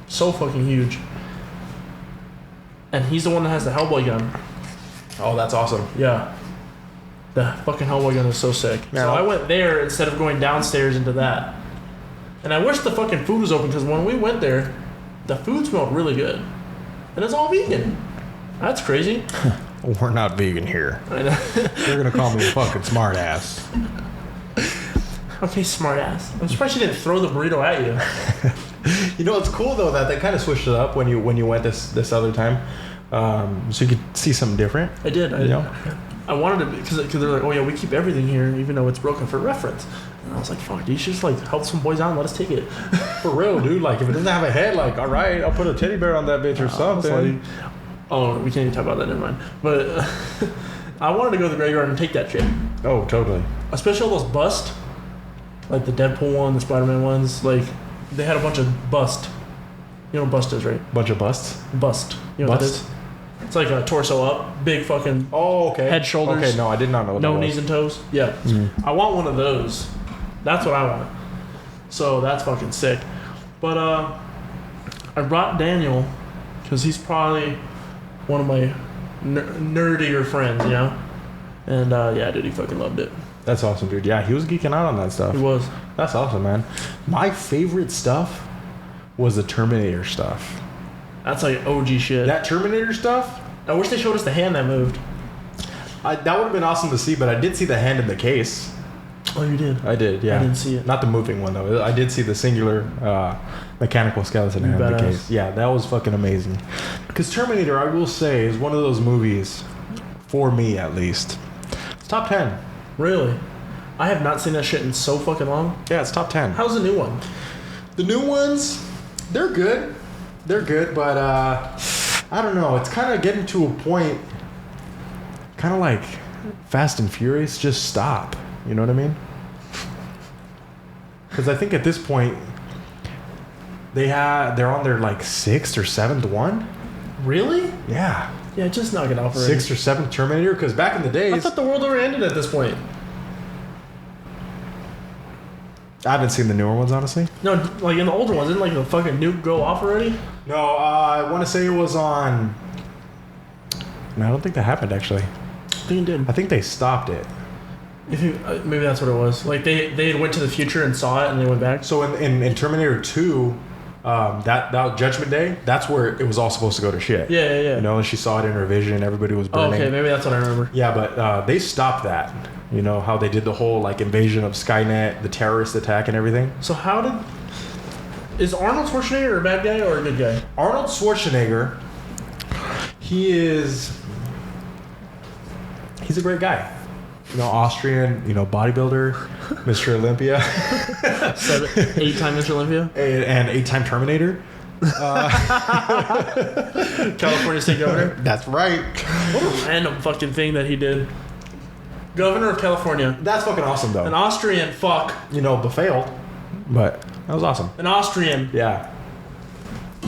So fucking huge. And he's the one that has the Hellboy gun. Oh, that's awesome. Yeah. The fucking Hellboy gun is so sick. Yeah. So I went there instead of going downstairs into that. And I wish the fucking food was open because when we went there, the food smelled really good. And it's all vegan. That's crazy. We're not vegan here. I know. You're gonna call me a fucking smart ass. Okay, smartass. I'm surprised she didn't throw the burrito at you. You know, it's cool though that they kind of switched it up when you went this other time, so you could see something different. I did. You know? I wanted to because they're like, oh yeah, we keep everything here even though it's broken for reference. And I was like, fuck, dude, you should just like help some boys out and let us take it. For real, dude. Like if it doesn't have a head, like all right, I'll put a teddy bear on that bitch or something. Like, oh, we can't even talk about that. Never mind. But I wanted to go to the graveyard and take that shit. Oh, totally. Especially all those bust, like the Deadpool one, the Spider-Man ones. Like they had a bunch of bust. You know what bust is, right? Bunch of busts. Bust. You know what that Bust? is? It's like a torso up, big fucking Oh, okay. head, shoulders. Okay, no, I did not know what no that knees was. and toes. Yeah, I want one of those. That's what I want. So that's fucking sick. But I brought Daniel because he's probably one of my nerdier friends, you know. And yeah, dude, he fucking loved it. That's awesome, dude. Yeah, he was geeking out on that stuff. He was. That's awesome, man. My favorite stuff was the Terminator stuff. That's like OG shit. That Terminator stuff, I wish they showed us the hand that moved. that would have been awesome to see, but I did see the hand in the case. Oh, you did? I did, yeah. I didn't see it. Not the moving one, though. I did see the singular mechanical skeleton hand in the Badass. case. Yeah, that was fucking amazing. Because Terminator, I will say, is one of those movies, for me at least, it's top 10. Really? I have not seen that shit in so fucking long. Yeah, it's top 10. How's the new one? The new ones, they're good. They're good, but I don't know. It's kind of getting to a point, kind of like Fast and Furious, just stop. You know what I mean? Because I think at this point, they're on their like 6th or 7th one. Really? Yeah. Yeah, just knock it off already. 6th or 7th Terminator. Because back in the days, I thought the world already ended at this point. I haven't seen the newer ones, honestly. No, like in the older ones, didn't like the fucking nuke go off already? No, I want to say it was on. No, I don't think that happened actually. I think it did. I think they stopped it. If you, maybe that's what it was. Like they went to the future and saw it and they went back. So in Terminator 2, that Judgment Day, that's where it was all supposed to go to shit. Yeah. You know, and she saw it in her vision. Everybody was Oh, burning. okay, maybe that's what I remember. Yeah, but they stopped that. You know how they did the whole like invasion of Skynet, the terrorist attack, and everything. So is Arnold Schwarzenegger a bad guy or a good guy? Arnold Schwarzenegger, he's a great guy. You know, Austrian, bodybuilder, Mr. Olympia. 8-time Mr. Olympia? And 8-time Terminator. California State Governor? That's right. What a random fucking thing that he did. Governor of California. That's fucking awesome, though. An Austrian, fuck. But failed. But that was awesome. An Austrian. Yeah.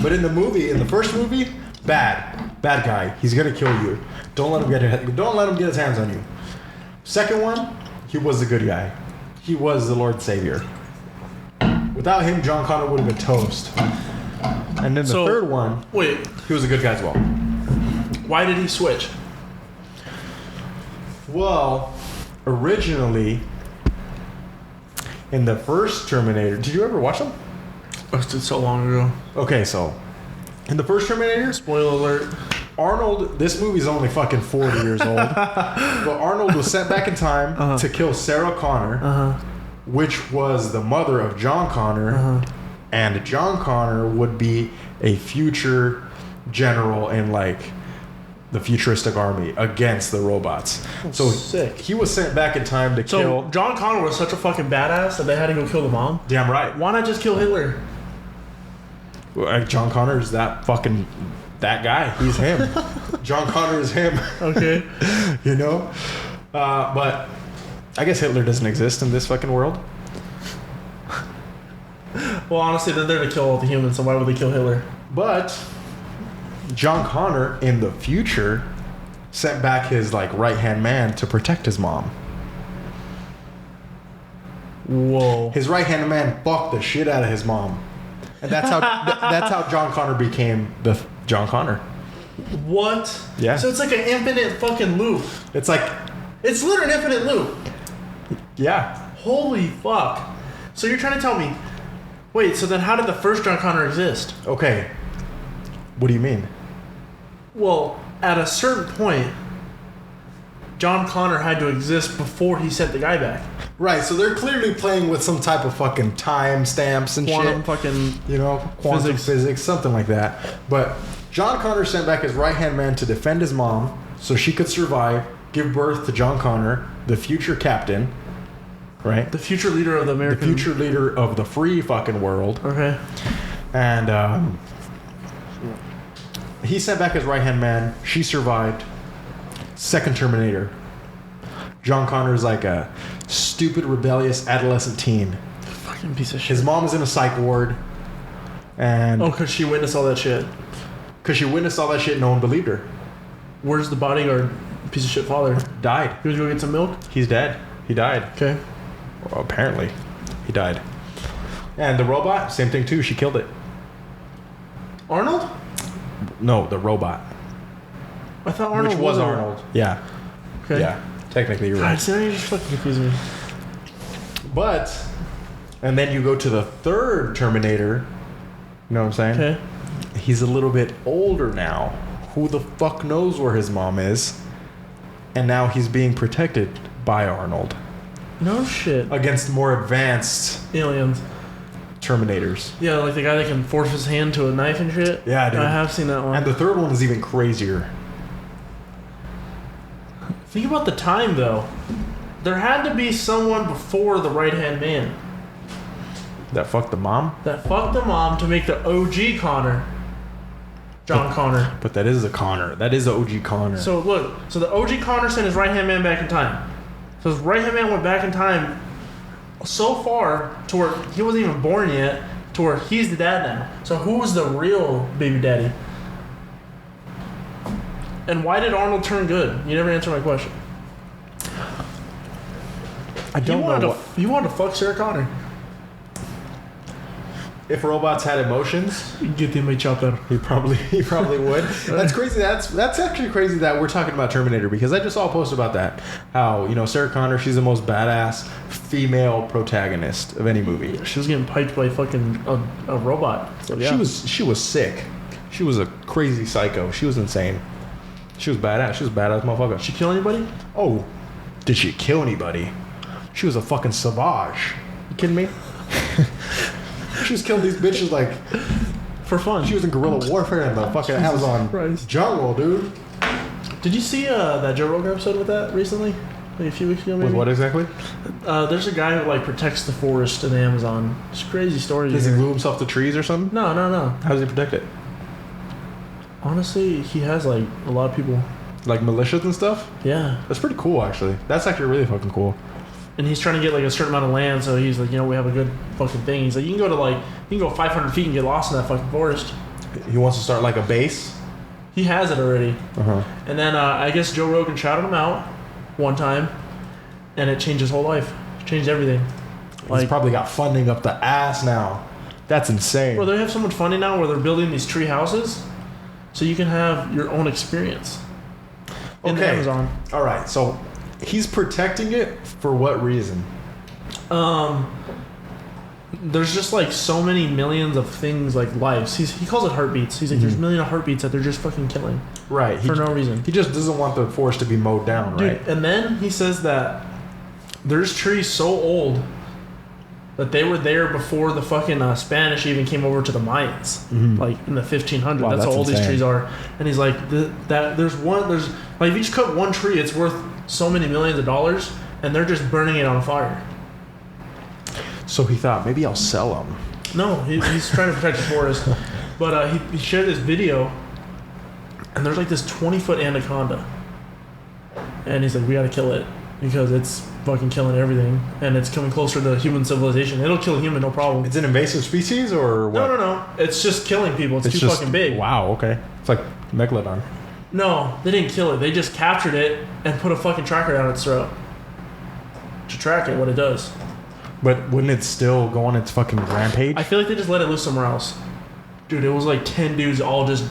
But in the first movie, bad guy. He's gonna kill you. Don't let him get his hands on you. Second one, he was the good guy. He was the Lord Savior. Without him, John Connor would have been toast. And then the third one, Wait, he was a good guy as well. why did he switch? Well, originally, in the first Terminator, did you ever watch them? Oh, it's so long ago. Okay, so in the first Terminator, Spoiler alert. Arnold, this movie's only fucking 40 years old, but Arnold was sent back in time to kill Sarah Connor, which was the mother of John Connor, and John Connor would be a future general in like the futuristic army against the robots. So sick. He was sent back in time to So kill. John Connor was such a fucking badass that they had to go kill the mom? Damn right. Why not just kill Hitler? John Connor is that guy. He's him. John Connor is him. Okay. But I guess Hitler doesn't exist in this fucking world. Well, honestly, they're there to kill all the humans, so why would they kill Hitler? But John Connor in the future sent back his like right-hand man to protect his mom. Whoa. His right-hand man fucked the shit out of his mom. And that's how John Connor became the John Connor. What? Yeah. So it's like an infinite fucking loop. It's like, It's literally an infinite loop. yeah. Holy fuck. So you're trying to tell me... Wait, so then how did the first John Connor exist? Okay. What do you mean? Well, at a certain point, John Connor had to exist before he sent the guy back. Right, so they're clearly playing with some type of fucking time stamps and Quantum shit. fucking You know, quantum physics, something like that. But John Connor sent back his right-hand man to defend his mom so she could survive, give birth to John Connor, the future captain, right? the future leader of the The American. future leader of the free fucking world. Okay. And he sent back his right-hand man. She survived. Second Terminator. John Connor's like a stupid, rebellious adolescent teen. Fucking piece of shit. His mom is in a psych ward. And Oh, because she witnessed all that shit. because she witnessed all that shit, no one believed her. Where's the bodyguard piece of shit father? Died. He was going to get some milk? He's dead. He died. Okay. Well, apparently. He died. And the robot, same thing too. She killed it. Arnold? No, the robot. I thought Arnold Which was a- Arnold. Yeah. Okay. Yeah. Technically, you're God, right. see, now you just fucking confuse me. But, and then you go to the third Terminator. You know what I'm saying? Okay. He's a little bit older now. Who the fuck knows where his mom is? And now he's being protected by Arnold No shit. against more advanced Aliens. Terminators. Yeah, like the guy that can force his hand to a knife and shit. Yeah, dude. I have seen that one. And the third one is even crazier. Think about the time, though. There had to be someone before the right-hand man That fucked the mom? that fucked the mom to make the OG Connor. John Connor. But that is a Connor. That is the OG Connor. So look, so the OG Connor sent his right-hand man back in time. So his right-hand man went back in time so far to where he wasn't even born yet, to where he's the dad now. So who's the real baby daddy? And why did Arnold turn good? You never answered my question. I He don't wanted know to, what, he wanted to fuck Sarah Connor. if robots had emotions. Get them a chopper. He probably would. That's crazy. That's actually crazy that we're talking about Terminator, because I just saw a post about that. How, you know, Sarah Connor, she's the most badass female protagonist of any movie. She was getting piped by fucking a robot. So yeah. She was sick. She was a crazy psycho. She was insane. She was badass. She was a badass motherfucker. She kill anybody? Oh, did she kill anybody? She was a fucking savage. You kidding me? She was killing these bitches like For fun. she was in guerrilla warfare in the fucking Amazon Christ. jungle, dude. Did you see that Joe Rogan episode with that recently? Like a few weeks ago, maybe? With what exactly? There's a guy who like protects the forest in the Amazon. It's a crazy story. Does he here. glue himself to trees or something? No. How does he protect it? Honestly, he has like a lot of people. Like militias and stuff? Yeah. That's pretty cool, actually. That's actually really fucking cool. And he's trying to get like a certain amount of land, so he's like, you know, we have a good fucking thing. He's like, you can go 500 feet and get lost in that fucking forest. He wants to start like a base. He has it already. Uh-huh. And then I guess Joe Rogan shouted him out one time, and it changed his whole life. It changed everything. He's probably got funding up the ass now. That's insane. Well, they have so much funding now where they're building these tree houses, so you can have your own experience in the Amazon. All right. So he's protecting it for what reason? There's just like so many millions of things, like lives. He calls it heartbeats. He's like, there's a million of heartbeats that they're just fucking killing Right. for no reason. He just doesn't want the forest to be mowed down, Dude, right? and then he says that there's trees so old that they were there before the fucking Spanish even came over to the Mayans, like in the 1500s. Wow, that's how that's old these insane. trees are. And he's like, there's like if you just cut one tree, it's worth so many millions of dollars, and they're just burning it on fire. So he thought, maybe I'll sell them. No, he's trying to protect the forest. But he shared this video, and there's like this 20-foot anaconda. And he's like, we gotta kill it, because it's fucking killing everything, and it's coming closer to human civilization. It'll kill a human, no problem. It's an invasive species or what? No. It's just killing people. It's too just, fucking big. Wow, okay. It's like Megalodon. No, they didn't kill it. They just captured it and put a fucking tracker down its throat to track it, what it does. But wouldn't it still go on its fucking rampage? I feel like they just let it loose somewhere else. Dude, it was like 10 dudes all just...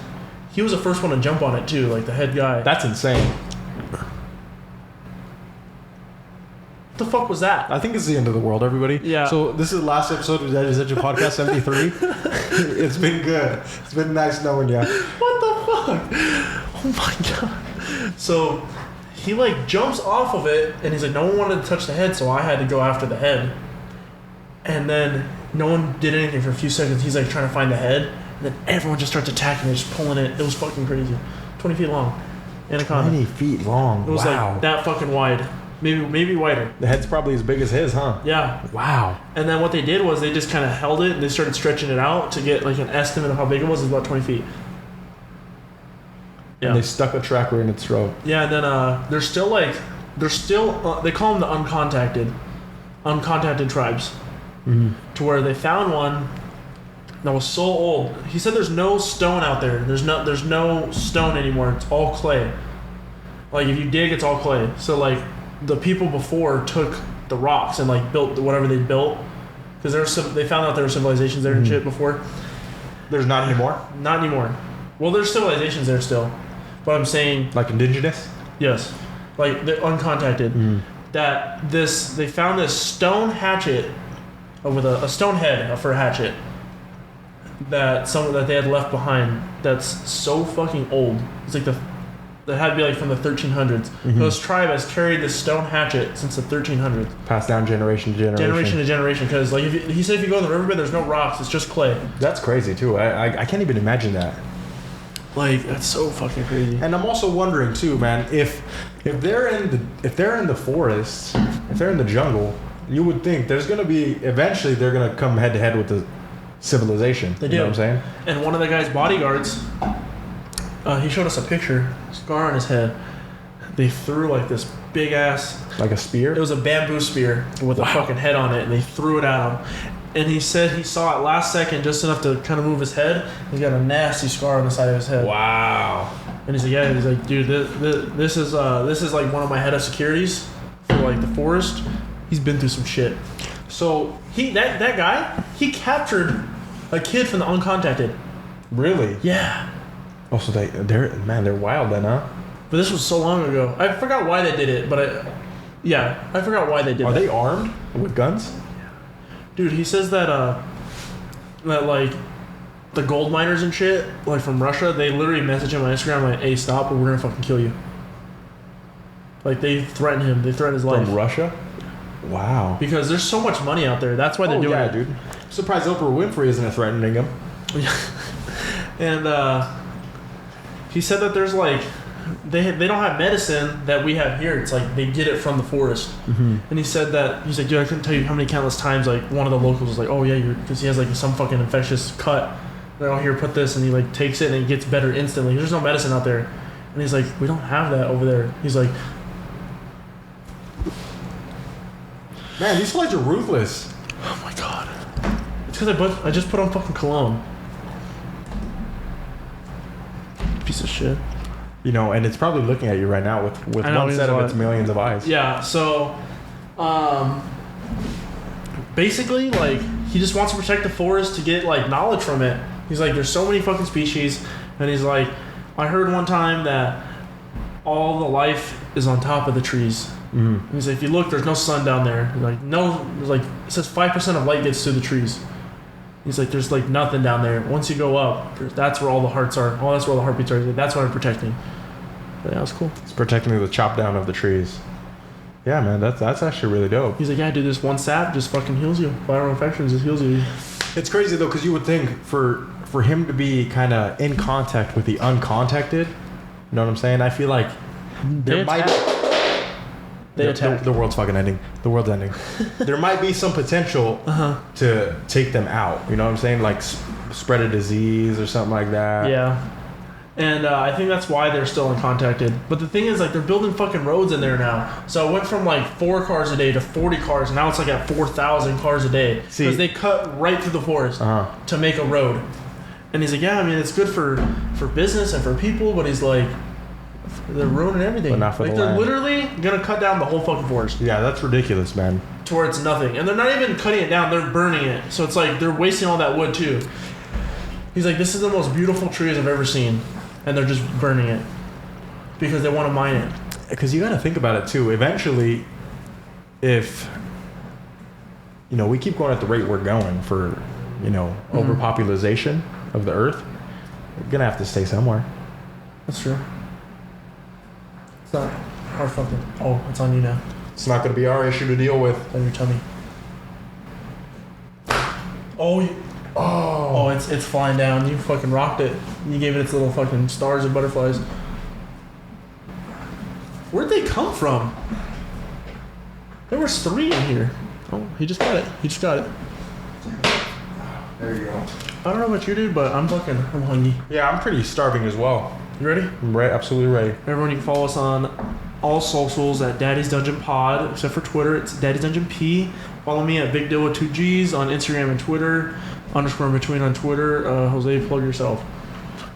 He was the first one to jump on it, too, like the head guy. That's insane. What the fuck was that? I think it's the end of the world, everybody. Yeah. So this is the last episode of That Is Such a Podcast 73. It's been good. It's been nice knowing you. What the fuck? Oh my god. So he like jumps off of it, and he's like, no one wanted to touch the head, so I had to go after the head. And then no one did anything for a few seconds. He's like trying to find the head, and then everyone just starts attacking it, just pulling it. It was fucking crazy. 20 feet long. Anaconda. 20 feet long. It was wow. like that fucking wide. Maybe wider. The head's probably as big as his, huh? Yeah. Wow. And then what they did was they just kind of held it and they started stretching it out to get like an estimate of how big it was. It was about 20 feet. Yeah. And they stuck a tracker in its throat. Yeah, and then they're still they call them the uncontacted tribes. Mm-hmm. To where they found one that was so old. He said there's no stone out there. There's no stone anymore. It's all clay. Like if you dig, it's all clay. So like the people before took the rocks and like built whatever they built, because they found out there were civilizations there and shit before. There's not anymore? Not anymore. Well, there's civilizations there still, but I'm saying Like indigenous? yes, like they're uncontacted. That they found this stone hatchet with a stone head for a hatchet that they had left behind. That's so fucking old. It's like that had to be like from the 1300s. This tribe has carried this stone hatchet since the 1300s. Passed down generation to generation. Generation to generation. Because like he said, if you go in the riverbed, there's no rocks. It's just clay. That's crazy too. I can't even imagine that. Like that's so fucking crazy. And I'm also wondering too, man, if they're in the forest, if they're in the jungle, you would think there's gonna be eventually they're gonna come head to head with the civilization. They you do. know what I'm saying? And one of the guy's bodyguards, he showed us a picture, scar on his head. They threw like this big ass. Like a spear? It was a bamboo spear with a fucking head on it, and they threw it at him. And he said he saw it last second, just enough to kind of move his head. He's got a nasty scar on the side of his head. Wow. And he's like, yeah. He's like, dude, this is like one of my head of securities for like the forest. He's been through some shit. So that guy, he captured a kid from the uncontacted. Really? Yeah. Oh, so they're wild then, huh? But this was so long ago. I forgot why they did it, but I forgot why they did it. Are they armed with guns? Dude, he says that like the gold miners and shit, like from Russia, they literally message him on Instagram like, "Hey, stop, or we're gonna fucking kill you." Like they threaten him. They threaten his life. From Russia? Wow. Because there's so much money out there. That's why they're doing it. Dude. I'm surprised Oprah Winfrey isn't threatening him. And he said that there's like they don't have medicine that we have here. It's like they get it from the forest. And he said that he's like, dude, I couldn't tell you how many countless times like one of the locals was like, oh yeah, because he has like some fucking infectious cut. They're like, oh, here, put this, and he like takes it and it gets better instantly. There's no medicine out there. And he's like, we don't have that over there. He's like, Man, these flights are ruthless. oh my god. It's because I just put on fucking cologne. Piece of shit. You know, and it's probably looking at you right now with I know, one set of it's its millions of eyes. Yeah, so basically like he just wants to protect the forest to get like knowledge from it. He's like, there's so many fucking species, and he's like, I heard one time that all the life is on top of the trees. And he's like, if you look, there's no sun down there. He's like, no, there's like, it says 5% of light gets through the trees. He's like, there's like nothing down there. Once you go up, that's where all the hearts are. Oh, that's where all the heartbeats are. He's like, that's what I'm protecting. But yeah, that's cool. It's protecting the chop down of the trees. Yeah, man, that's actually really dope. He's like, yeah, dude, this one sap just fucking heals you. Viral infections just heals you. It's crazy though, because you would think for him to be kind of in contact with the uncontacted, you know what I'm saying? I feel like there might They attack. The world's fucking ending. The world's ending. There might be some potential to take them out. You know what I'm saying? Like spread a disease or something like that. Yeah. And I think that's why they're still uncontacted. But the thing is, like, they're building fucking roads in there now. So it went from like 4 cars a day to 40 cars. And now it's like at 4,000 cars a day. Because they cut right through the forest to make a road. And he's like, yeah, I mean, it's good for business and for people. But he's like, they're ruining everything. But not for like, the they're land. literally going to cut down the whole fucking forest. Yeah, that's ridiculous, man. To where it's nothing. And they're not even cutting it down. They're burning it. So it's like they're wasting all that wood too. He's like, this is the most beautiful trees I've ever seen. And they're just burning it because they want to mine it. Because you got to think about it too. Eventually, if we keep going at the rate we're going for overpopulation of the earth, we're gonna have to stay somewhere. That's true. It's not Our fucking. Oh, it's on you now. It's not going to be our issue to deal with. On your tummy. Oh. Oh, it's flying down. You fucking rocked it. You gave it its little fucking stars and butterflies. Where'd they come from? There was 3 in here. Oh, he just got it. He just got it. There you go. I don't know about you, dude, but I'm hungry. Yeah, I'm pretty starving as well. You ready? I'm right, absolutely ready. Everyone, you can follow us on all socials at Daddy's Dungeon Pod, except for Twitter. It's Daddy's Dungeon P. Follow me at Big Deal with 2 G's on Instagram and Twitter. _ in between on Twitter. Jose, plug yourself.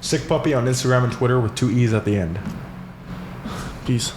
Sick Puppy on Instagram and Twitter with 2 E's at the end. Peace.